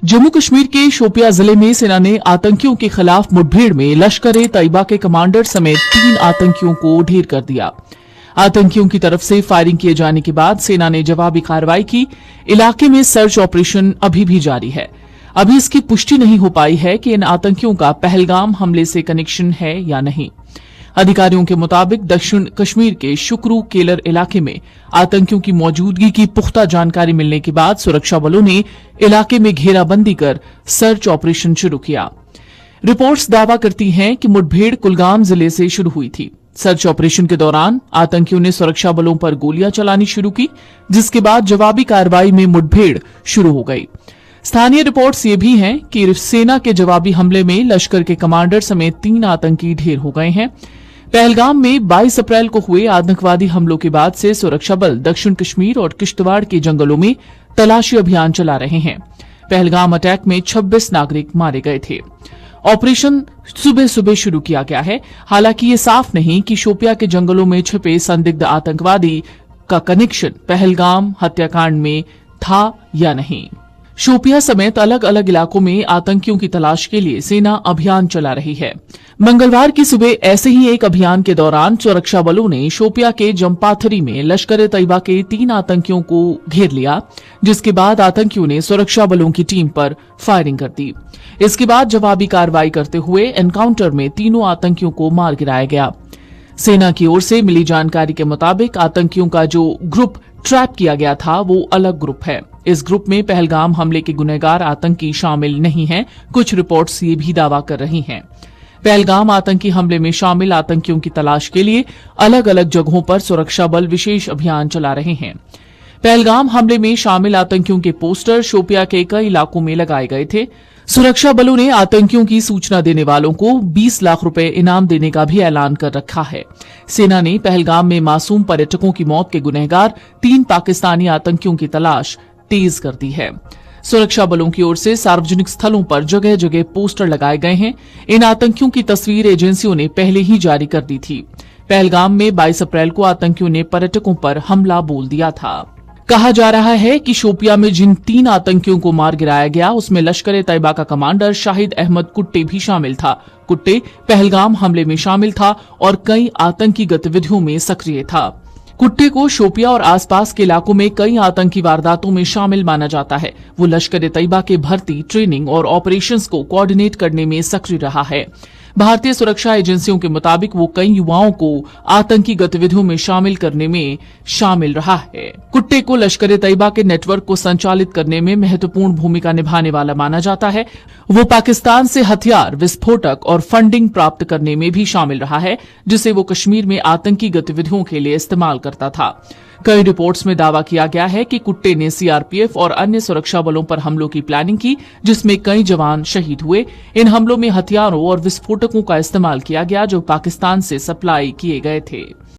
जम्मू कश्मीर के शोपियां जिले में सेना ने आतंकियों के खिलाफ मुठभेड़ में लश्कर-ए-तैयबा के कमांडर समेत 3 आतंकियों को ढेर कर दिया। आतंकियों की तरफ से फायरिंग किए जाने के बाद सेना ने जवाबी कार्रवाई की। इलाके में सर्च ऑपरेशन अभी भी जारी है। अभी इसकी पुष्टि नहीं हो पाई है कि इन आतंकियों का पहलगाम हमले से कनेक्शन है या नहीं। अधिकारियों के मुताबिक दक्षिण कश्मीर के शुक्रू केलर इलाके में आतंकियों की मौजूदगी की पुख्ता जानकारी मिलने के बाद सुरक्षा बलों ने इलाके में घेराबंदी कर सर्च ऑपरेशन शुरू किया। रिपोर्ट्स दावा करती हैं कि मुठभेड़ कुलगाम जिले से शुरू हुई थी। सर्च ऑपरेशन के दौरान आतंकियों ने सुरक्षा बलों पर गोलियां चलानी शुरू की, जिसके बाद जवाबी कार्रवाई में मुठभेड़ शुरू हो गई। स्थानीय रिपोर्ट्स ये भी हैं कि सेना के जवाबी हमले में लश्कर के कमांडर समेत 3 आतंकी ढेर हो गए हैं। पहलगाम में 22 अप्रैल को हुए आतंकवादी हमलों के बाद से सुरक्षा बल दक्षिण कश्मीर और किश्तवाड़ के जंगलों में तलाशी अभियान चला रहे हैं। पहलगाम अटैक में 26 नागरिक मारे गए थे। ऑपरेशन सुबह सुबह शुरू किया गया है। हालांकि ये साफ नहीं कि शोपिया के जंगलों में छिपे संदिग्ध आतंकवादी का कनेक्शन पहलगाम हत्याकांड में था या नहीं। शोपिया समेत अलग अलग इलाकों में आतंकियों की तलाश के लिए सेना अभियान चला रही है। मंगलवार की सुबह ऐसे ही एक अभियान के दौरान सुरक्षा बलों ने शोपिया के जम्पाथरी में लश्कर-ए-तैयबा के 3 आतंकियों को घेर लिया, जिसके बाद आतंकियों ने सुरक्षा बलों की टीम पर फायरिंग कर दी। इसके बाद जवाबी कार्रवाई करते हुए एनकाउंटर में तीनों आतंकियों को मार गिराया गया। सेना की ओर से मिली जानकारी के मुताबिक आतंकियों का जो ग्रुप ट्रैप किया गया था वो अलग ग्रुप है। इस ग्रुप में पहलगाम हमले के गुनहगार आतंकी शामिल नहीं हैं। कुछ रिपोर्ट्स ये भी दावा कर रही हैं। पहलगाम आतंकी हमले में शामिल आतंकियों की तलाश के लिए अलग अलग जगहों पर सुरक्षा बल विशेष अभियान चला रहे हैं। पहलगाम हमले में शामिल आतंकियों के पोस्टर शोपिया के कई इलाकों में लगाए गए थे। सुरक्षा बलों ने आतंकियों की सूचना देने वालों को 20 लाख रुपए इनाम देने का भी ऐलान कर रखा है। सेना ने पहलगाम में मासूम पर्यटकों की मौत के गुनहगार 3 पाकिस्तानी आतंकियों की तलाश तेज कर दी है। सुरक्षा बलों की ओर से सार्वजनिक स्थलों पर जगह जगह पोस्टर लगाए गए हैं। इन आतंकियों की तस्वीर एजेंसियों ने पहले ही जारी कर दी थी। पहलगाम में 22 अप्रैल को आतंकियों ने पर्यटकों पर हमला बोल दिया था। कहा जा रहा है कि शोपिया में जिन 3 आतंकियों को मार गिराया गया उसमें लश्कर-ए-तैयबा का कमांडर शाहिद अहमद कुट्टे भी शामिल था। कुट्टे पहलगाम हमले में शामिल था और कई आतंकी गतिविधियों में सक्रिय था। कुट्टे को शोपिया और आसपास के इलाकों में कई आतंकी वारदातों में शामिल माना जाता है। वो लश्कर-ए-तैयबा के भर्ती, ट्रेनिंग और ऑपरेशंस को कोऑर्डिनेट करने में सक्रिय रहा है। भारतीय सुरक्षा एजेंसियों के मुताबिक वो कई युवाओं को आतंकी गतिविधियों में शामिल करने में शामिल रहा है। कुट्टे को लश्कर-ए-तैयबा के नेटवर्क को संचालित करने में महत्वपूर्ण भूमिका निभाने वाला माना जाता है। वो पाकिस्तान से हथियार, विस्फोटक और फंडिंग प्राप्त करने में भी शामिल रहा है, जिसे वो कश्मीर में आतंकी गतिविधियों के लिए इस्तेमाल करता था। कई रिपोर्ट्स में दावा किया गया है कि कुट्टे ने सीआरपीएफ और अन्य सुरक्षा बलों पर हमलों की प्लानिंग की, जिसमें कई जवान शहीद हुए। इन हमलों में हथियारों और विस्फोटकों का इस्तेमाल किया गया जो पाकिस्तान से सप्लाई किए गए थे।